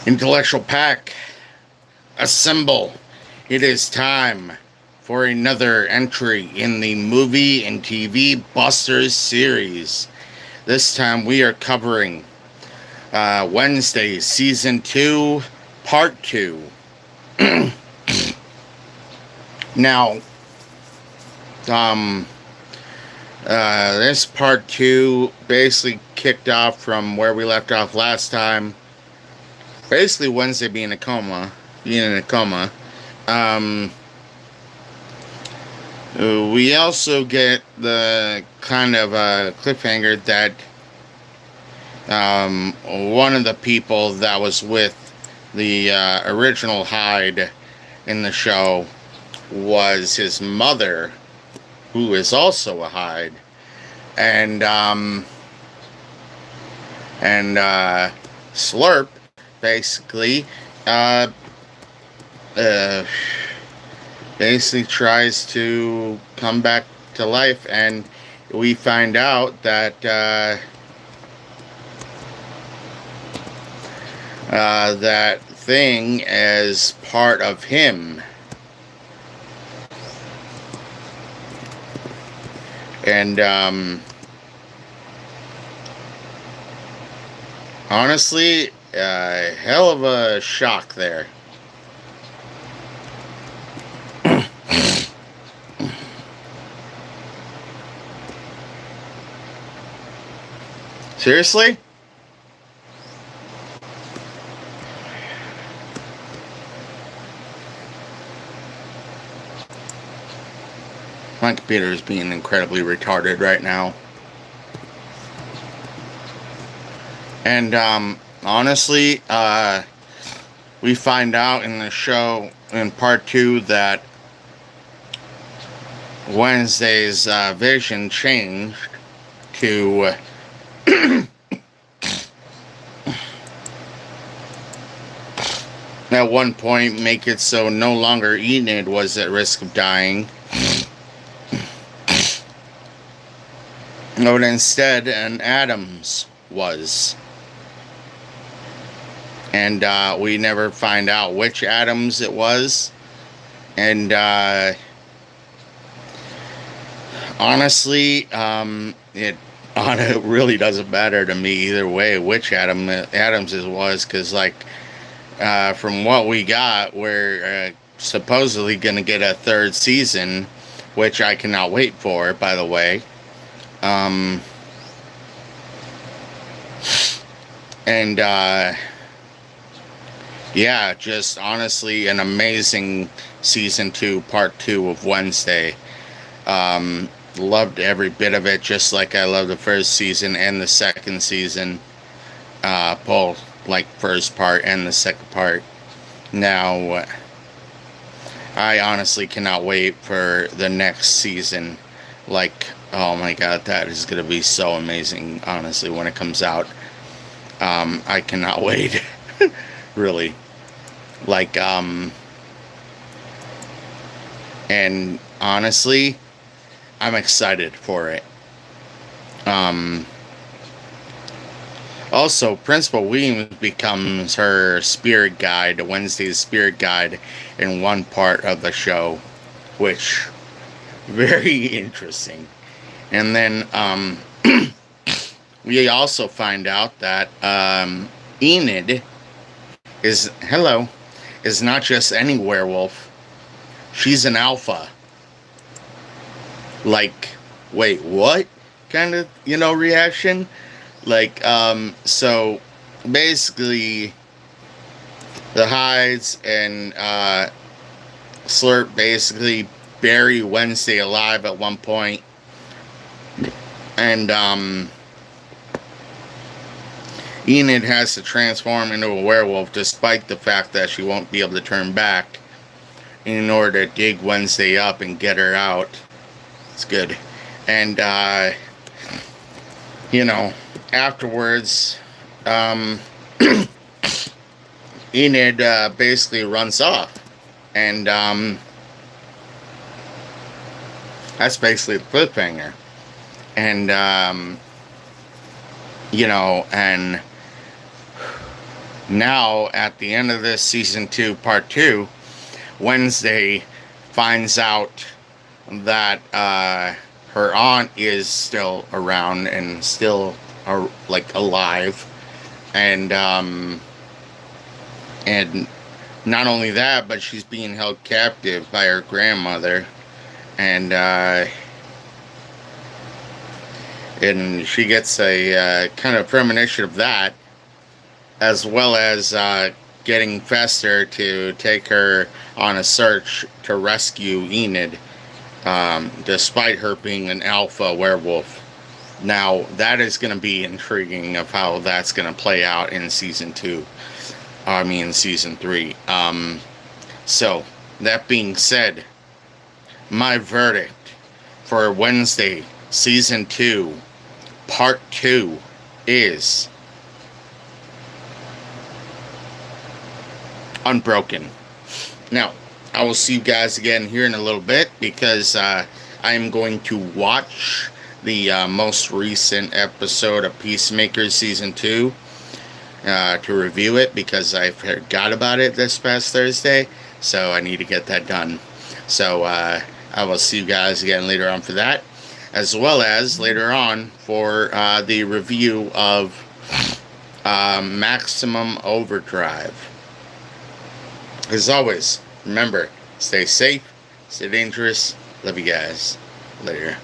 Intellectual Pack, assemble. It is time for another entry in the movie and TV Busters series. This time we are covering Wednesday, Season 2, Part 2. Now, um, this Part 2 basically kicked off from where we left off last time. Basically, Wednesday being in a coma. Um, we also get the kind of cliffhanger that one of the people that was with the original Hyde in the show was his mother, who is also a Hyde, and Slurp basically uh, uh, basically tries to come back to life, and we find out that that thing is part of him. And honestly, hell of a shock there. Seriously? My computer is being incredibly retarded right now. And honestly, we find out in the show in Part 2 that Wednesday's vision changed to at one point make it so no longer Enid was at risk of dying, but instead an Adams was. And we never find out which Adams it was. And honestly, it really doesn't matter to me either way which Adams it was, because from what we got, we're supposedly going to get a third season, which I cannot wait for, by the way. And yeah, just honestly an amazing Season 2, Part 2 of Wednesday. Loved every bit of it, just like I loved the first season and the second season. Both, like, first part and the second part. Now, I honestly cannot wait for the next season. Like, oh my god, that is going to be so amazing, honestly, when it comes out. I cannot wait. Really. Like, and honestly, I'm excited for it. Also, Principal Williams becomes her spirit guide, Wednesday's spirit guide, in one part of the show, which, very interesting. And then, we also find out that, Enid is not just any werewolf. She's an alpha. Like, wait, what? Kind of, reaction. Like, so basically the Hydes and Slurp basically bury Wednesday alive at one point. And Enid has to transform into a werewolf, despite the fact that she won't be able to turn back, in order to dig Wednesday up and get her out. It's good. And afterwards, Enid basically runs off. And that's basically the cliffhanger. And, and Now, at the end of this season 2, part 2, Wednesday finds out that her aunt is still around and still like alive, and not only that, but she's being held captive by her grandmother, and she gets a kind of premonition of that, as well as getting Fester to take her on a search to rescue Enid, despite her being an alpha werewolf. Now, that is going to be intriguing of how that's going to play out in season 2. I mean, season 3. So, that being said, my verdict for Wednesday, season 2, part 2 is Unbroken. Now, I will see you guys again here in a little bit, because I am going to watch the most recent episode of Peacemaker season 2 to review it, because I forgot about it this past Thursday, so I need to get that done. So I will see you guys again later on for that, as well as later on for the review of Maximum Overdrive. As always, remember, stay safe, stay dangerous. Love you guys. Later.